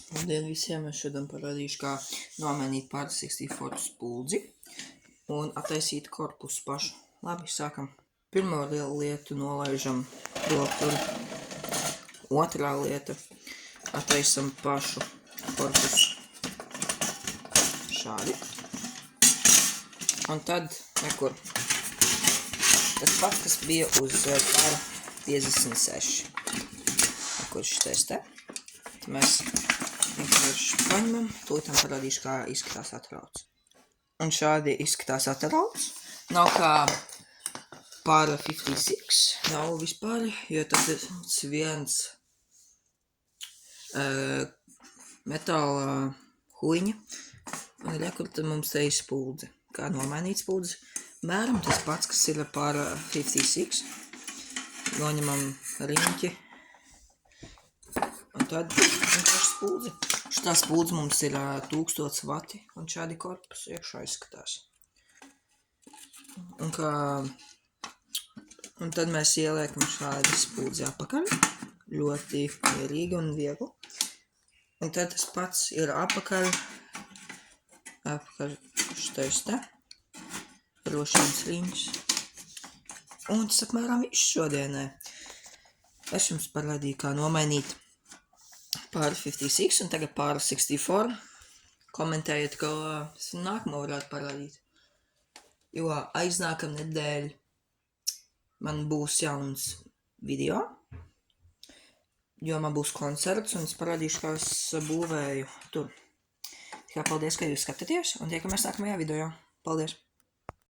Labdien visiem! Es šodien parādīšu, kā nomainīt Par 64 spuldzi un attaisīt korpusu pašu. Labi, sākam. Pirmo lietu nolaižam rokturi. Otrā lieta – attaisam pašu korpusu. Šādi. Un tad nekur. Tas pats, kas bija uz Par 56. Nekur šitais te. Tad mēs vienkārši paņemam, tūlītām parādīšu, kā izskatās atrauc. Un šādi izskatās atrauc. Nav kā Par 56, nav vispār, jo tad ir viens metāla huiņa. Un rekur, tad mums te ir spuldze. Kā nomainīt spuldzi? Mēram tas pats, kas ir Par 56. Noņemam riņķi. Un tad vienkārši spuldzi. Šitā spuldze mums ir 1000 vati un šādi korpusi iekšā izskatās. Un tad mēs ieliekam šādi spuldzi apakaļ. Ļoti mierīgi un viegli. Un tad tas pats ir apakaļ šitais te. Drošības riņķis. Un tas apmēram viss šodienai. Es jums parādīju, kā nomainīt Par 56 un tagad Par 64. Komentējiet, ka es nākamo varētu parādīt. Jo aiznākam nedēļ man būs jauns video. Jo man būs koncerts un es parādīšu, kā es būvēju tur. Tikai paldies, ka jūs skatāties un tiekamies nākamajā video. Paldies!